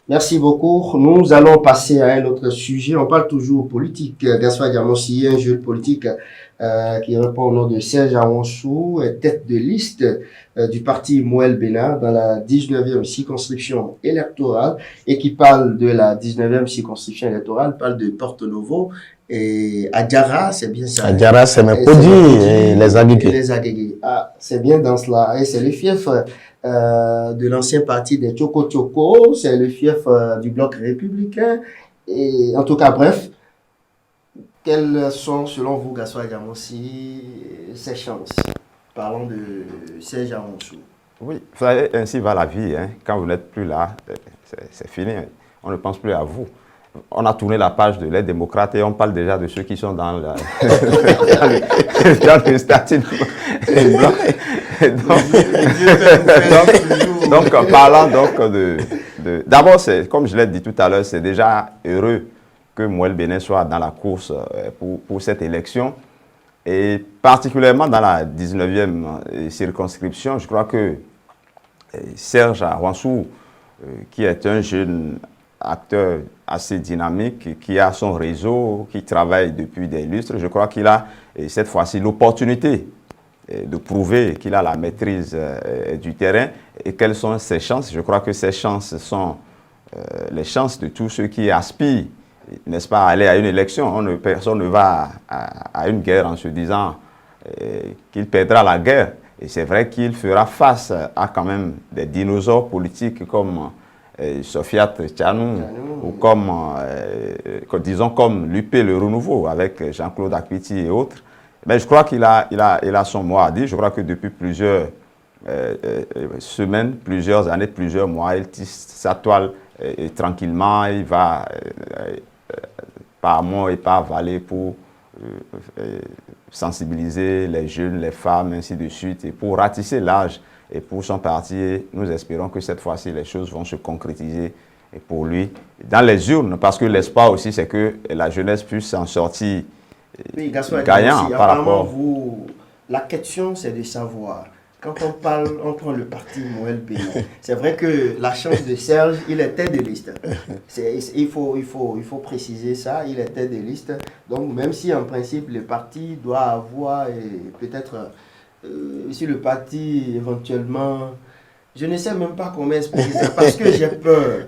Merci beaucoup. Nous allons passer à un autre sujet. On parle toujours politique. Gaspard Diamossi, un jeune politique qui répond au nom de Serge Awonsou, tête de liste du parti Moël Bénin dans la 19e circonscription électorale et qui parle de la 19e circonscription électorale, parle de Porto Novo et Adjara, c'est bien ça. Adjara, c'est Mepodi et les Agégués. Les Agégués. Ah, c'est bien dans cela. Et c'est le fief de l'ancien parti des Tchoko Tchoko, c'est le fief du bloc républicain. Et en tout cas, bref, quelles sont, selon vous, Gaspard Diamossi, ses chances? Parlons de Serge Awonsou. Oui, vous savez, ainsi va la vie. Hein. Quand vous n'êtes plus là, c'est fini. On ne pense plus à vous. On a tourné la page de l'aide démocrate et on parle déjà de ceux qui sont dans, dans le statut. Donc, parlant donc d'abord, comme je l'ai dit tout à l'heure, c'est déjà heureux que Moël Bénin soit dans la course pour cette élection. Et particulièrement dans la 19e circonscription, je crois que Serge Awonsou, qui est un jeune acteur assez dynamique, qui a son réseau, qui travaille depuis des lustres, je crois qu'il a cette fois-ci l'opportunité de prouver qu'il a la maîtrise du terrain et quelles sont ses chances. Je crois que ses chances sont les chances de tous ceux qui aspirent, n'est-ce pas, à aller à une élection. Personne ne va à une guerre en se disant qu'il perdra la guerre. Et c'est vrai qu'il fera face à quand même des dinosaures politiques comme Sofiat Tchanou ou comme, disons, comme l'UP Le Renouveau avec Jean-Claude Akpiti et autres. Mais je crois qu'il a son mot à dire. Je crois que depuis plusieurs semaines, plusieurs années, plusieurs mois, il tisse sa toile tranquillement. Il va par mont et par vallée pour sensibiliser les jeunes, les femmes, ainsi de suite, et pour ratisser l'âge. Et pour son parti, nous espérons que cette fois-ci, les choses vont se concrétiser et pour lui dans les urnes, parce que l'espoir aussi, c'est que la jeunesse puisse s'en sortir gagnant par rapport. La question, c'est de savoir, quand on prend le parti Moël Bénin, c'est vrai que la chance de Serge, il est tête de liste. Il faut préciser ça, il est tête de liste. Donc, même si en principe, le parti doit avoir peut-être... si le parti éventuellement, je ne sais même pas comment expliquer ça parce que j'ai peur.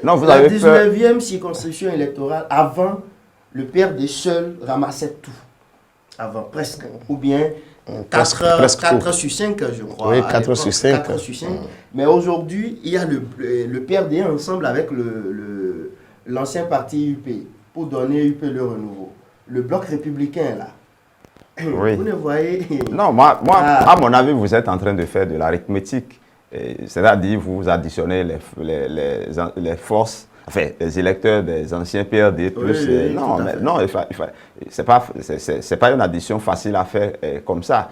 Non, vous avez peur. La 19e circonscription électorale, avant, le PRD seul ramassait tout. Avant, presque. Ou bien 4 sur 5, je crois. Oui, 4 sur 5. 4 sur 5. Mais aujourd'hui, il y a le PRD ensemble avec l'ancien parti UP pour donner UP Le Renouveau. Le bloc républicain, là. Oui. Vous ne voyez... Non, moi à mon avis, vous êtes en train de faire de l'arithmétique. C'est-à-dire, vous additionnez les forces, enfin, les électeurs des anciens PRD, plus... Oui, non, c'est pas une addition facile à faire comme ça.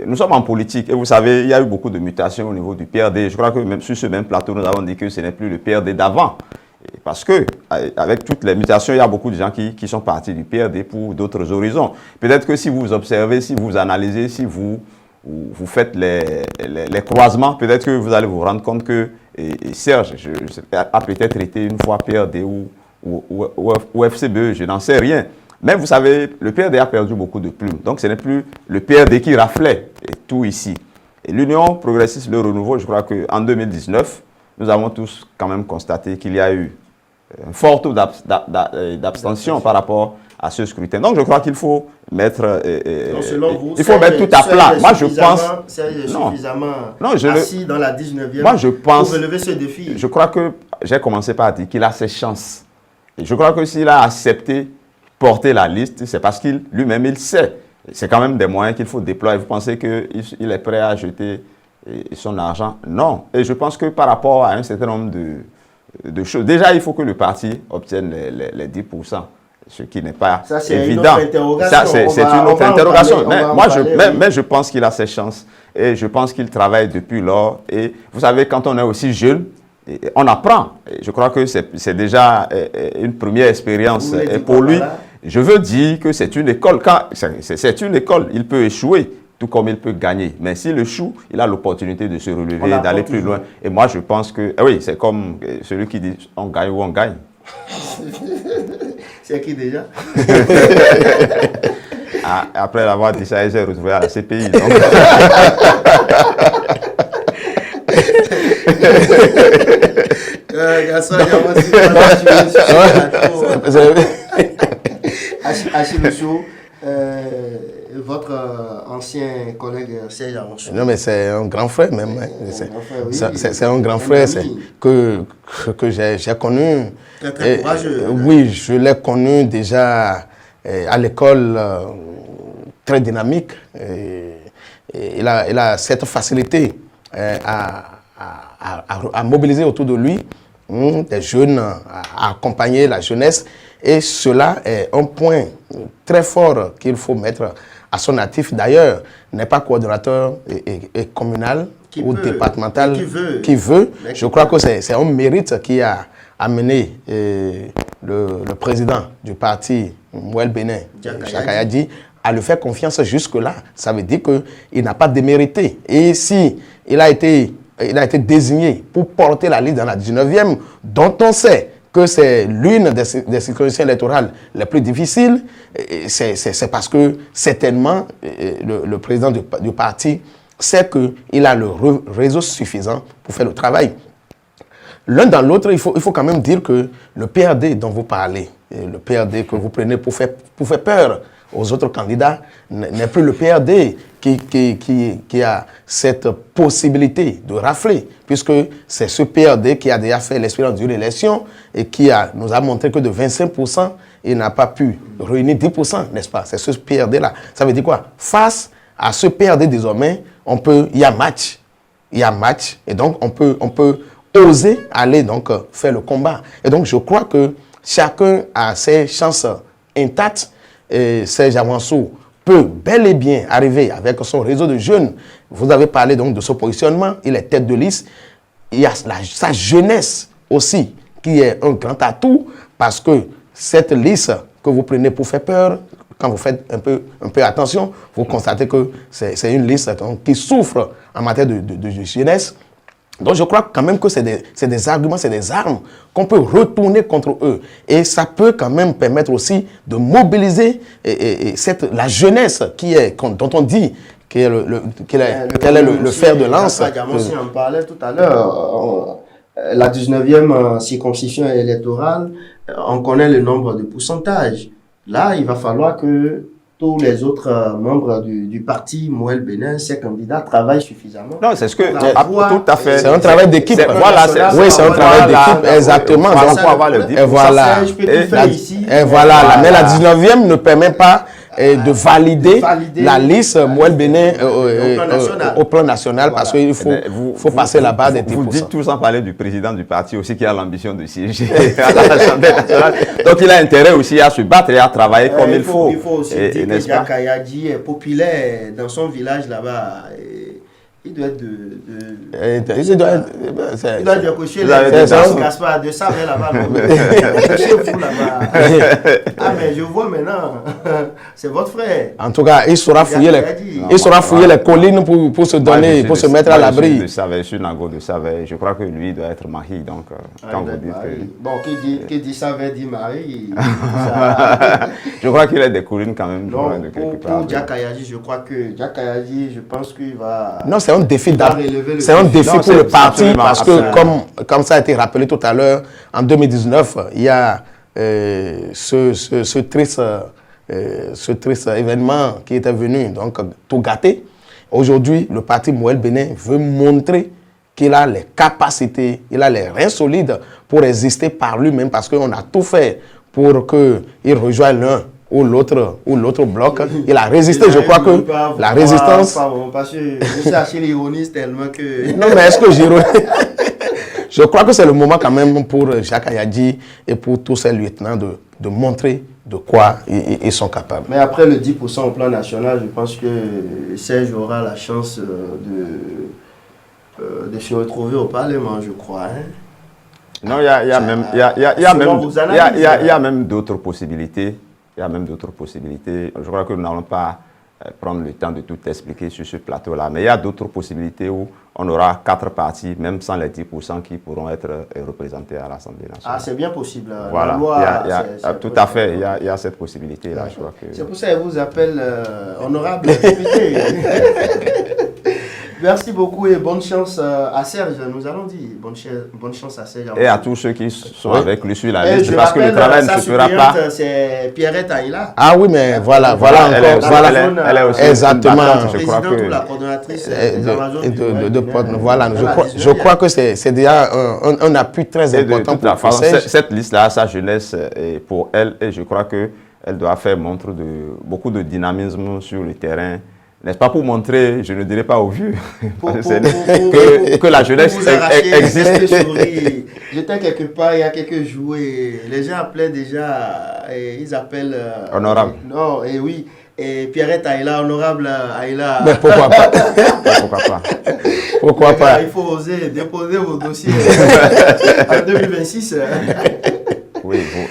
Nous sommes en politique et vous savez, il y a eu beaucoup de mutations au niveau du PRD. Je crois que même sur ce même plateau, nous avons dit que ce n'est plus le PRD d'avant. Parce que, avec toutes les mutations, il y a beaucoup de gens qui sont partis du PRD pour d'autres horizons. Peut-être que si vous observez, si vous analysez, si vous faites les croisements, peut-être que vous allez vous rendre compte que Serge a peut-être été une fois PRD ou FCBE, je n'en sais rien. Mais vous savez, le PRD a perdu beaucoup de plumes. Donc, ce n'est plus le PRD qui raflait tout ici. Et l'Union progressiste Le Renouveau, je crois qu'en 2019, nous avons tous quand même constaté qu'il y a eu un fort taux d'abstention par rapport à ce scrutin. Donc je crois qu'il faut mettre, il faut mettre tout à plat. Moi je pense... assis dans la 19e moi, je pense, pour relever ce défi. Je crois que j'ai commencé par dire qu'il a ses chances. Et je crois que s'il a accepté porter la liste, c'est parce qu'il lui-même il sait. C'est quand même des moyens qu'il faut déployer. Vous pensez qu'il est prêt à jeter son argent? Non. Et je pense que par rapport à un certain nombre de choses, déjà il faut que le parti obtienne les 10%, ce qui n'est pas évident. Ça, c'est une autre interrogation. Mais je pense qu'il a ses chances et je pense qu'il travaille depuis lors. Et vous savez, quand on est aussi jeune, on apprend. Et je crois que c'est déjà une première expérience pour lui. Je veux dire que c'est une école. C'est une école. Il peut échouer. tout comme il peut gagner. Mais s'il échoue, il a l'opportunité de se relever, d'aller plus loin. Et moi, je pense que, oui, c'est comme celui qui dit on gagne ou on gagne. C'est qui déjà? Après l'avoir dit ça, il s'est retrouvé à la CPI. Achille Lusso, votre ancien collègue Serge Aronson. Non, mais c'est un grand frère même. C'est un grand frère que j'ai connu. Très courageux. Oui, je l'ai connu déjà à l'école, très dynamique. Il a cette facilité à mobiliser autour de lui des jeunes, à accompagner la jeunesse. Et cela est un point très fort qu'il faut mettre à son actif. D'ailleurs, n'est pas coordonnateur et communal ou départemental qui veut. Je crois que c'est un mérite qui a amené le président du parti, Mouel Bénin, Jacques Ayadi, à lui faire confiance jusque-là. Ça veut dire qu'il n'a pas démérité. Et si il a été désigné pour porter la liste dans la 19e, dont on sait que c'est l'une des circonscriptions électorales les plus difficiles, c'est parce que certainement le président du parti sait qu'il a le réseau suffisant pour faire le travail. L'un dans l'autre, il faut quand même dire que le PRD dont vous parlez, le PRD que vous prenez pour faire peur aux autres candidats, n'est plus le PRD qui a cette possibilité de rafler, puisque c'est ce PRD qui a déjà fait l'expérience d'une élection et qui nous a montré que de 25%, il n'a pas pu réunir 10%, n'est-ce pas? C'est ce PRD-là. Ça veut dire quoi? Face à ce PRD désormais, il y a match. Il y a match, et donc on peut oser aller donc faire le combat. Et donc je crois que chacun a ses chances intactes. Serge Aronson peut bel et bien arriver avec son réseau de jeunes. Vous avez parlé donc de ce positionnement, il est tête de liste. Il y a sa jeunesse aussi qui est un grand atout, parce que cette liste que vous prenez pour faire peur, quand vous faites un peu attention, vous constatez que c'est une liste qui souffre en matière de jeunesse. Donc je crois quand même que c'est des arguments, c'est des armes qu'on peut retourner contre eux. Et ça peut quand même permettre aussi de mobiliser la jeunesse dont on dit qu'elle est le fer de lance. On en parlait tout à l'heure. La 19e circonscription électorale, on connaît le nombre de pourcentages. Là, il va falloir que tous les autres membres du parti Mouel Bénin, ces candidats, travaillent suffisamment. Non, c'est ce que tout à fait. C'est un travail d'équipe. Voilà, c'est un travail d'équipe, exactement. Donc, et voilà. Mais la 19e ne permet pas de valider la liste Mouel Bénin au plan national, parce qu'il faut passer la barre des 10%. Vous dites tout sans parler du président du parti aussi qui a l'ambition de siéger à l'Assemblée nationale. Donc il a intérêt aussi à se battre et à travailler comme il faut. Il faut aussi dire que Jacques Ayadi est populaire dans son village là-bas. Il doit être il doit être de cocher Gaspard de Savet là-bas. Chez vous là-bas. Ah mais je vois maintenant, c'est votre frère. En tout cas, il saura fouiller les collines pour se donner, pour se mettre à l'abri. Je suis Nago de Savet. Je crois que lui doit être Marie. Donc quand vous dites que... Bon, qui dit Savet dit Marie. Je crois qu'il a des collines quand même. Non, pour Jacques Ayadi, je crois que Jacques Ayadi, je pense qu'il va... Non, c'est un défi pour le parti, parce que comme ça a été rappelé tout à l'heure, en 2019, il y a ce triste événement qui était venu donc tout gâter. Aujourd'hui, le parti Mouel Bénin veut montrer qu'il a les capacités, il a les reins solides pour résister par lui-même, parce qu'on a tout fait pour qu'il rejoigne l'un ou l'autre bloc. Il a résisté. Je crois que la résistance... Parce que je suis assez ironiste tellement que... Non, mais est-ce que j'ironise? Je crois que c'est le moment quand même pour Jacques Ayadi et pour tous ses lieutenants de montrer de quoi ils sont capables. Mais après le 10% au plan national, je pense que Serge aura la chance de se retrouver au Parlement, je crois. Non, il y a même d'autres possibilités. Il y a même d'autres possibilités. Je crois que nous n'allons pas prendre le temps de tout expliquer sur ce plateau-là. Mais il y a d'autres possibilités où on aura 4 partis, même sans les 10% qui pourront être représentés à l'Assemblée nationale. Ah, c'est bien possible. Voilà, La loi, tout à fait, il y a cette possibilité-là. C'est pour ça que je vous appelle honorable député. Merci beaucoup et bonne chance à Serge, nous allons dire. Bonne chance à Serge. Et à tous ceux qui sont avec lui sur la liste, parce que le travail ne se fera suppléante, pas. C'est Pierrette Aïla. Ah oui, mais voilà encore. Elle est aussi exactement. je crois que... ou la coordonnatrice des Amazones voilà, je crois que c'est déjà un appui très important pour la façon, cette liste-là, sa jeunesse, pour elle, et je crois qu'elle doit faire montre de beaucoup de dynamisme sur le terrain. N'est-ce pas, pour montrer, je ne dirais pas aux vieux, que la jeunesse existe. J'étais quelque part il y a quelques jours et les gens appelaient déjà, ils appellent... honorable. Non, et oui, et Pierrette Aïla, honorable Aïla. Mais pourquoi pas? Pourquoi pas? Pourquoi pas? Il faut oser déposer vos dossiers en 2026.